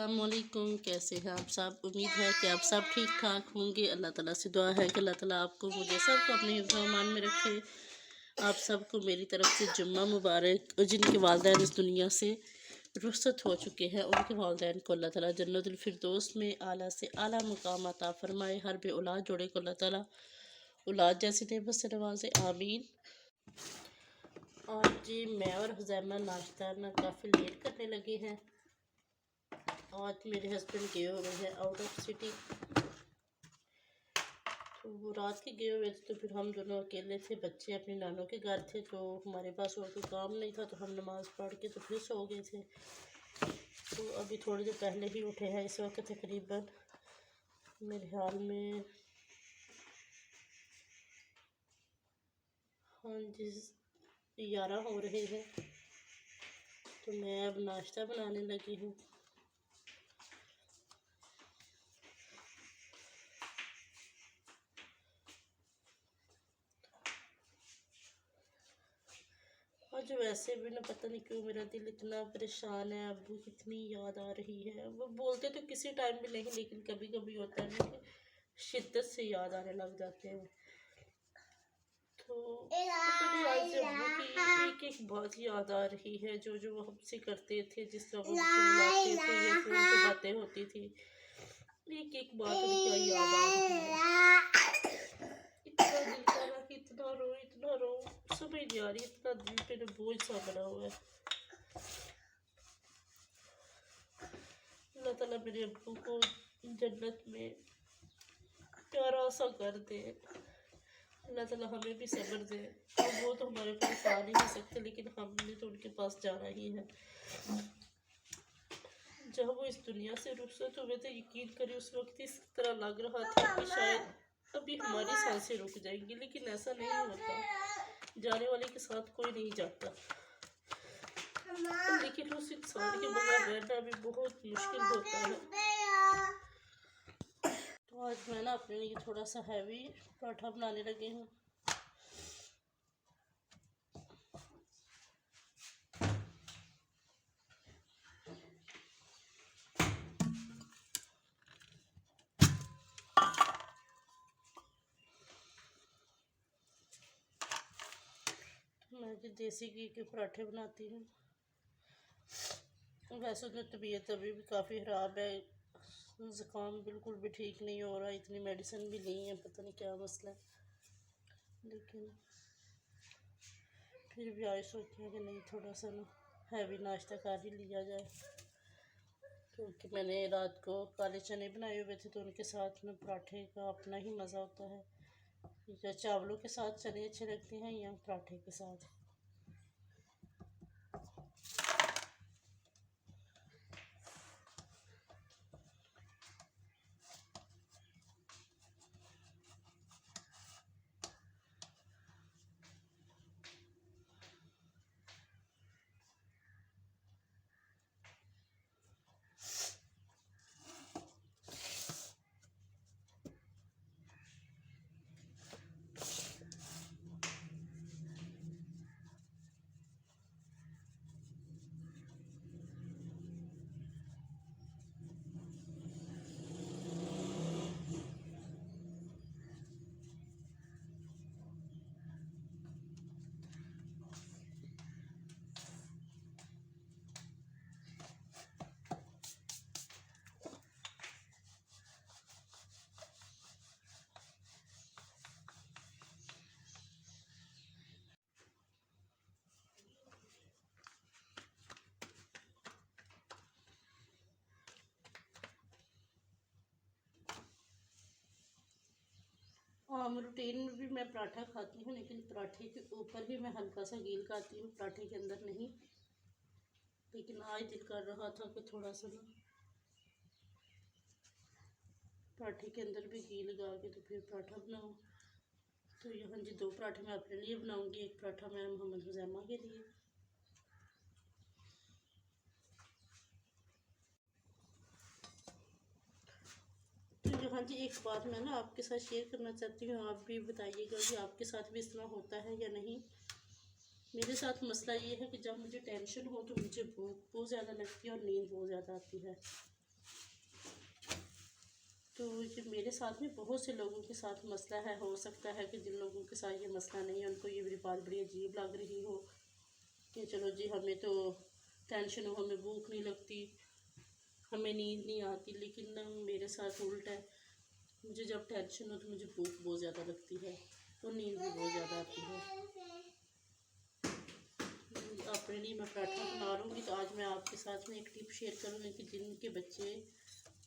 अस्सलामुअलैकुम। कैसे हैं आप सब? उम्मीद है कि आप सब ठीक ठाक होंगे। अल्लाह ताला से दुआ है कि अल्लाह ताला आपको मुझे सबको अपने हिफ्ज़-ओ-अमान में रखे। आप सबको मेरी तरफ से जुम्मा मुबारक। और जिनके वालिदैन इस दुनिया से रुखसत हो चुके हैं उनके वालिदैन को अल्लाह ताला जन्नतुल फिरदौस में आला से आला मुकाम अता फ़रमाए। हर बे औलाद जोड़े को अल्लाह ताला औलाद जैसी नेमत से नवाजे, आमीन। और जी मैं और हुज़ैमा नाश्ता ना काफ़ी लेट करने लगे हैं। आज मेरे हस्बैंड गए हुए हैं आउट ऑफ सिटी, तो वो रात के गए हुए थे, तो फिर हम दोनों अकेले थे। बच्चे अपनी नानों के घर थे, तो हमारे पास और कोई काम नहीं था, तो हम नमाज़ पढ़ के तो फिर सो गए थे। तो अभी थोड़ी देर पहले ही उठे हैं। इस वक्त तकरीबन मेरे ख्याल में हाँ जी 11 हो रहे हैं। तो मैं अब नाश्ता बनाने लगी हूँ। आज वैसे भी ना पता नहीं क्यों मेरा दिल इतना परेशान है। अब्बू कितनी याद आ रही है। वो बोलते तो किसी टाइम भी नहीं, लेकिन कभी कभी होता है ना कि शिद्दत से याद आने लग जाते हैं। तो पता नहीं आज अब्बू की एक एक बात याद आ रही है, जो जो वो हमसे करते थे, जिस तरह वो मुझे बुलाते थे या फोन पे बातें होती थी। एक एक बात उनकी याद आ रही है। इतना दिल कर रहा कि इतना रो, समझ नहीं आ रही। इतना दिल पे बोझ सा बना हुआ है। अल्लाह ताला मेरे अब्बू को जन्नत में प्यारा सा कर दे। अल्लाह ताला हमें भी सब्र दे। और वो तो हमारे पास आ नहीं सकते, लेकिन हमने तो उनके पास जाना ही है। जब वो इस दुनिया से रुखसत हुए थे, यकीन करिए उस वक्त इस तरह लग रहा था कि शायद अभी हमारी सांसें रुक जाएंगी, लेकिन ऐसा नहीं होता। जाने वाले के साथ कोई नहीं जाता, लेकिन उस इंसान के बगैर रहना भी बहुत मुश्किल होता है। तो आज मैं ना अपने लिए थोड़ा सा हैवी पराठा बनाने लगी हूँ। मैं जो देसी घी के पराठे बनाती हूँ। वैसे तो तबीयत अभी भी काफ़ी ख़राब है। ज़ुकाम बिल्कुल भी ठीक नहीं हो रहा। इतनी मेडिसिन भी नहीं है, पता नहीं क्या मसला है। लेकिन फिर भी आज सोचती हूँ कि नहीं, थोड़ा सा ना हैवी नाश्ता कर ही लिया जाए। क्योंकि मैंने रात को काले चने बनाए हुए थे, तो उनके साथ में पराठे का अपना ही मज़ा होता है। या चावलों के साथ चने अच्छे लगते हैं या पराठे के साथ। आम रूटीन में भी मैं पराठा खाती हूँ, लेकिन पराठे के ऊपर ही मैं हल्का सा घी लगाती हूँ, पराठे के अंदर नहीं। लेकिन आज दिल कर रहा था कि थोड़ा सा ना पराठे के अंदर भी घी लगा के तो फिर पराठा बनाऊँ। तो यहाँ जी 2 पराठे मैं अपने लिए बनाऊँगी, एक पराठा मैं मोहम्मद हुज़ैमा के लिए। तो यहाँ जी एक बात मैं ना आपके साथ शेयर करना चाहती हूँ। आप भी बताइएगा कि आपके साथ भी इस तरह होता है या नहीं। मेरे साथ मसला ये है कि जब मुझे टेंशन हो तो मुझे भूख बहुत ज़्यादा लगती है और नींद बहुत ज़्यादा आती है। तो ये मेरे साथ में बहुत से लोगों के साथ मसला है। हो सकता है कि जिन लोगों के साथ ये मसला नहीं है उनको ये मेरी बात बड़ी अजीब लग रही हो कि चलो जी हमें तो टेंशन हो, हमें भूख नहीं लगती, हमें नींद नहीं आती, लेकिन ना मेरे साथ उल्ट है। मुझे जब टेंशन हो तो मुझे भूख बहुत ज़्यादा लगती है और नींद भी बहुत ज़्यादा आती है। अपने लिए मैं पराठा बना लूँगी तो आज मैं आपके साथ में एक टिप शेयर करूँगी कि जिनके बच्चे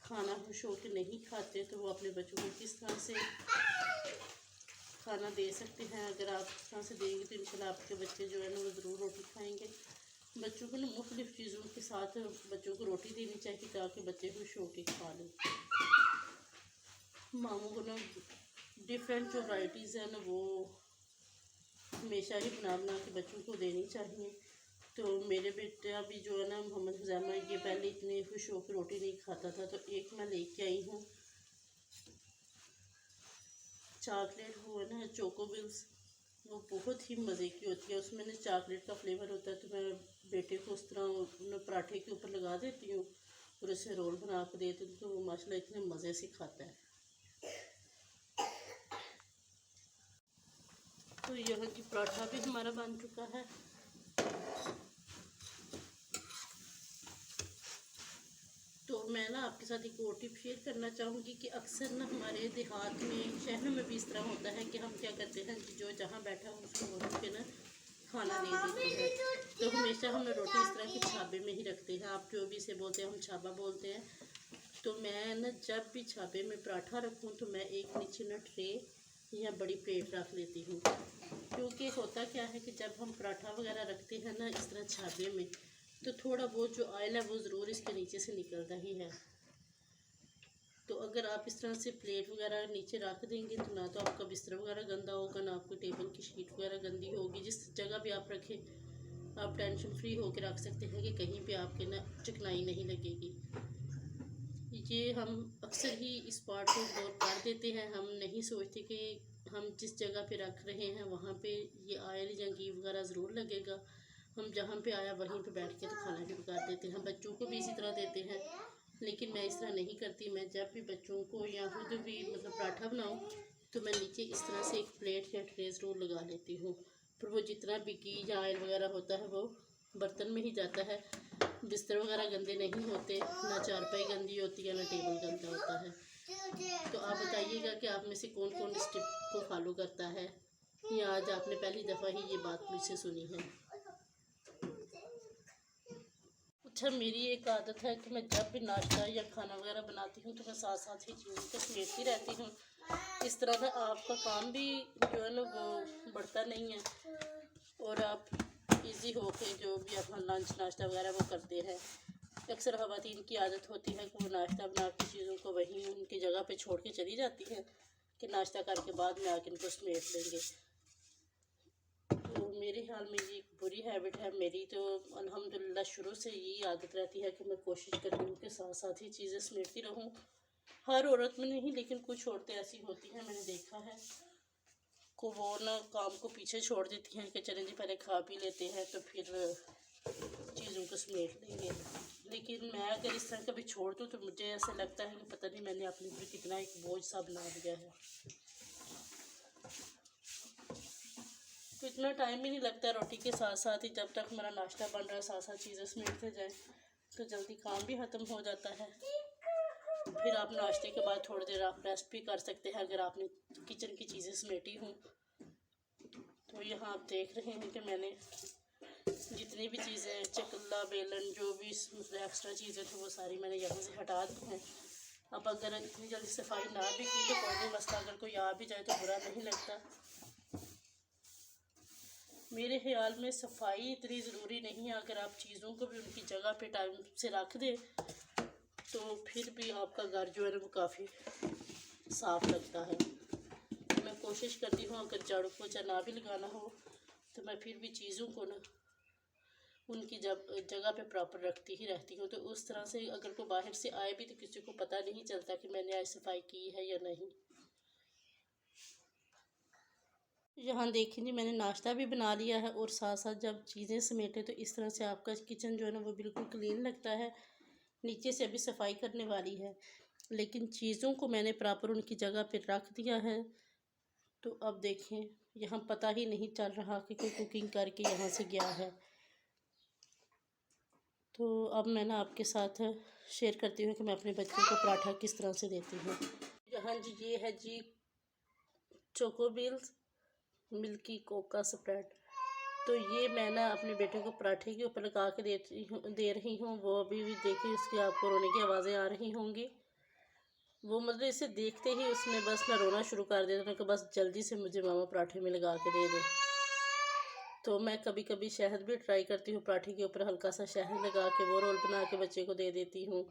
खाना खुश होकर नहीं खाते तो वो अपने बच्चों को किस तरह से खाना दे सकते हैं। अगर आप इस तरह से देंगे तो इंशाल्लाह आपके बच्चे जो है ना वो ज़रूर रोटी खाएंगे। बच्चों को ना मुख्तलिफ़ चीज़ों के साथ बच्चों को रोटी देनी चाहिए ताकि बच्चे खुश होकर खा लें। मामों को ना डिफरेंट जो वैराइटीज़ है ना वो हमेशा ही बना बना के बच्चों को देनी चाहिए। तो मेरे बेटा भी जो है ना मोहम्मद हुज़ैमा, ये पहले इतने खुश होकर रोटी नहीं खाता था, तो एक मैं लेके आई हूँ चॉकलेट, वो है ना चोकोबिल्स, वो बहुत ही मज़े की होती है। उसमें ना चॉकलेट का फ्लेवर होता है। तो मैं बेटे को उस तरह पराठे के ऊपर लगा देती हूँ और उसे रोल बना कर देती हूँ, तो वो माशाल्लाह इतने मज़े से खाता है। तो यहाँ की पराठा भी हमारा बन चुका है। तो मैं ना आपके साथ एक और टिप शेयर करना चाहूँगी कि अक्सर ना हमारे देहात में, शहरों में भी इस तरह होता है कि हम क्या करते हैं कि जो जहाँ बैठा हो उसको रोटी के ना खाना दे देते हैं। तो हमेशा हम रोटी इस तरह के छाबे में ही रखते हैं। आप जो भी इसे बोलते हैं, हम छाबा बोलते हैं। तो मैं ना जब भी छाबे में पराठा रखूँ तो मैं एक नीचे ना ट्रे या बड़ी प्लेट रख लेती हूँ, क्योंकि होता क्या है कि जब हम पराठा वगैरह रखते हैं ना इस तरह छाबे में, तो थोड़ा बहुत जो ऑयल है वो ज़रूर इसके नीचे से निकलता ही है। तो अगर आप इस तरह से प्लेट वगैरह नीचे रख देंगे तो ना तो आपका बिस्तर वगैरह गंदा होगा, ना आपकी टेबल की शीट वगैरह गंदी होगी। जिस जगह भी आप रखें आप टेंशन फ्री होकर रख सकते हैं कि कहीं पे आपके ना चिकनाई नहीं लगेगी। ये हम अक्सर ही इस पार्ट को इग्नोर कर देते हैं। हम नहीं सोचते कि हम जिस जगह पे रख रहे हैं वहाँ पे ये ऑयल या घी वगैरह ज़रूर लगेगा। हम जहाँ पे आया वहीं पे बैठ के तो खाना शुरू कर देते हैं। बच्चों को भी इसी तरह देते हैं, लेकिन मैं इस तरह नहीं करती। मैं जब भी बच्चों को या खुद भी मतलब पराठा बनाऊँ तो मैं नीचे इस तरह से एक प्लेट या ट्रे ज़रूर लगा लेती हूँ। पर वो जितना भी घी या ऑयल वगैरह होता है वो बर्तन में ही जाता है। बिस्तर वगैरह गंदे नहीं होते, ना चारपाई गंदी होती है, ना टेबल गंदा होता है। तो आप बताइएगा कि आप में से कौन कौन इस टिप को फॉलो करता है, या आज आपने पहली दफ़ा ही ये बात मुझसे सुनी है। अच्छा, मेरी एक आदत है कि मैं जब भी नाश्ता या खाना वगैरह बनाती हूँ तो मैं साथ साथ ही चीज़ों को समेटती रहती हूँ। इस तरह का आपका काम भी जो है ना वो बढ़ता नहीं है और आप इजी हो के जो भी अपना लंच नाश्ता वगैरह वो करते हैं। अक्सर ख़वातीन की आदत होती है कि वो नाश्ता बना के चीज़ों को वहीं उनकी जगह पे छोड़ के चली जाती हैं कि नाश्ता करके बाद में आके इनको समेट लेंगे। तो मेरे ख्याल में ये एक बुरी हैबिट है मेरी। तो अल्हम्दुलिल्लाह शुरू से यही आदत रहती है कि मैं कोशिश करती हूँ कि साथ साथ ही चीज़ें समेटती रहूँ। हर औरत में नहीं, लेकिन कुछ औरतें ऐसी होती हैं, मैंने देखा है, को वो ना काम को पीछे छोड़ देती हैं कि चलें जी पहले खा पी लेते हैं तो फिर चीज़ों को समेट लेंगे। लेकिन मैं अगर इस तरह कभी छोड़ दूँ तो मुझे ऐसा लगता है कि पता नहीं मैंने अपने ऊपर कितना एक बोझ सा बना दिया है। तो इतना टाइम ही नहीं लगता रोटी के साथ साथ ही, जब तक हमारा नाश्ता बन रहा है साथ साथ चीज़ें समेटते जाएँ तो जल्दी काम भी ख़त्म हो जाता है। फिर आप नाश्ते के बाद थोड़ी देर आप रेस्ट भी कर सकते हैं अगर आपने किचन की चीज़ें समेटी हूँ। तो यहाँ आप देख रहे हैं कि मैंने जितनी भी चीज़ें, चकला, बेलन, जो भी मतलब एक्स्ट्रा चीज़ें थी वो सारी मैंने यहाँ से हटा दी हैं। अब अगर इतनी जल्दी सफाई ना भी की तो कोई नहीं मसला, अगर कोई आ भी जाए तो बुरा नहीं लगता। मेरे ख्याल में सफाई इतनी ज़रूरी नहीं है। अगर आप चीज़ों को भी उनकी जगह पे टाइम से रख दें तो फिर भी आपका घर जो है ना वो काफ़ी साफ़ लगता है। मैं कोशिश करती हूँ अगर झाड़ू पोछा ना भी लगाना हो तो मैं फिर भी चीज़ों को ना उनकी जगह पे प्रॉपर रखती ही रहती हूँ। तो उस तरह से अगर कोई बाहर से आए भी तो किसी को पता नहीं चलता कि मैंने आज सफाई की है या नहीं। यहाँ देखिए जी, मैंने नाश्ता भी बना लिया है और साथ साथ जब चीज़ें समेटे तो इस तरह से आपका किचन जो है ना वो बिल्कुल क्लीन लगता है। नीचे से अभी सफाई करने वाली है लेकिन चीज़ों को मैंने प्रॉपर उनकी जगह पर रख दिया है। तो अब देखें, यहाँ पता ही नहीं चल रहा कि कोई कुकिंग करके यहाँ से गया है। तो अब मैं ना आपके साथ शेयर करती हूँ कि मैं अपने बच्चों को पराठा किस तरह से देती हूँ। यहाँ जी ये है जी choco bills milky cocoa spread. तो ये मैं ना अपने बेटे को पराठे के ऊपर लगा के दे रही हूँ। वो अभी भी देखिए, उसकी आपको रोने की आवाज़ें आ रही होंगी। वो मतलब इसे देखते ही उसने बस ना रोना शुरू कर दिया। तो बस जल्दी से मुझे मामा पराठे में लगा के दे दे। तो मैं कभी कभी शहद भी ट्राई करती हूँ, पराठे के ऊपर हल्का सा शहद लगा के वो रोल बना के बच्चे को दे देती हूँ।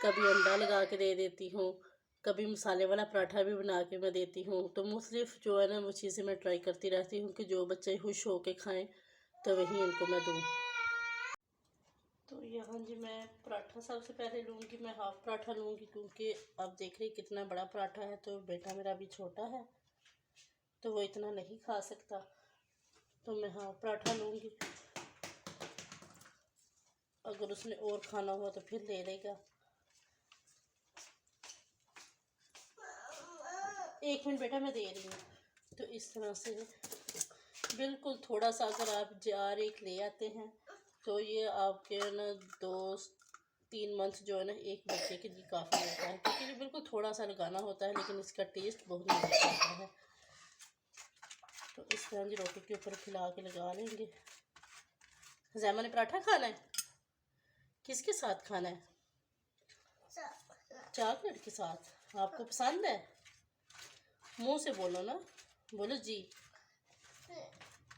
कभी अंडा लगा के दे देती हूँ, कभी मसाले वाला पराठा भी बना के मैं देती हूँ। तो मुख्तलिफ जो है ना वो चीज़ें मैं ट्राई करती रहती हूँ कि जो बच्चे खुश हो के खाएँ तो वही उनको मैं दूँ। तो यहाँ जी मैं पराठा सबसे पहले लूँगी, मैं हाफ़ पराठा लूँगी क्योंकि आप देख रही कितना बड़ा पराठा है। तो बेटा मेरा अभी छोटा है तो वो इतना नहीं खा सकता, तो मैं हाफ़ पराठा लूँगी। अगर उसने और खाना हुआ तो फिर ले लेगा। 1 मिनट बेटा, मैं दे रही हूँ। तो इस तरह से बिल्कुल थोड़ा सा अगर आप जार एक ले आते हैं तो ये आपके ना 2-3 मंथ जो है ना एक बच्चे के लिए काफ़ी होता है, क्योंकि ये बिल्कुल थोड़ा सा लगाना होता है लेकिन इसका टेस्ट बहुत मज़ा आता है। तो इस तरह की रोटी के ऊपर खिला के लगा लेंगे। जैमा ने पराठा खाना है, किसके साथ खाना है? चॉकलेट के साथ। आपको पसंद है? मुंह से बोलो ना, बोलो जी।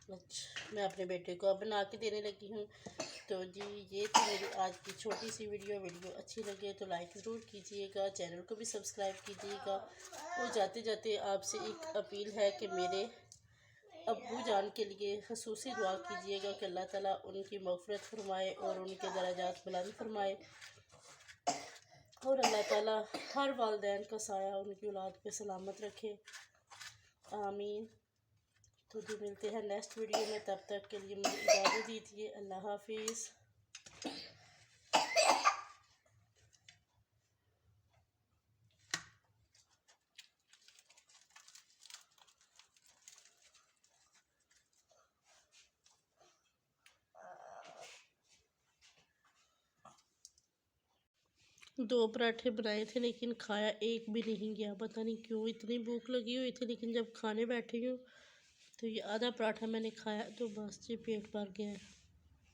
अच्छा, मैं अपने बेटे को अब बना के देने लगी हूँ। तो जी ये थी मेरी आज की छोटी सी वीडियो अच्छी लगे तो लाइक ज़रूर कीजिएगा, चैनल को भी सब्सक्राइब कीजिएगा। और जाते जाते आपसे एक अपील है कि मेरे अब्बू जान के लिए खसूसी दुआ कीजिएगा कि अल्लाह ताला उनकी मग़फ़िरत फरमाए और उनके दराजात बुलंद फरमाए, और अल्लाह ताला हर वालिदैन का साया उनकी औलाद पे सलामत रखे, आमीन। तो जी मिलते हैं नेक्स्ट वीडियो में, तब तक के लिए मुझे इजाज़त दीजिए। अल्लाह हाफिज़। 2 पराठे बनाए थे लेकिन खाया एक भी नहीं गया, पता नहीं क्यों। इतनी भूख लगी हुई थी लेकिन जब खाने बैठी हूँ तो ये आधा पराठा मैंने खाया तो बस जी पेट भर गया है।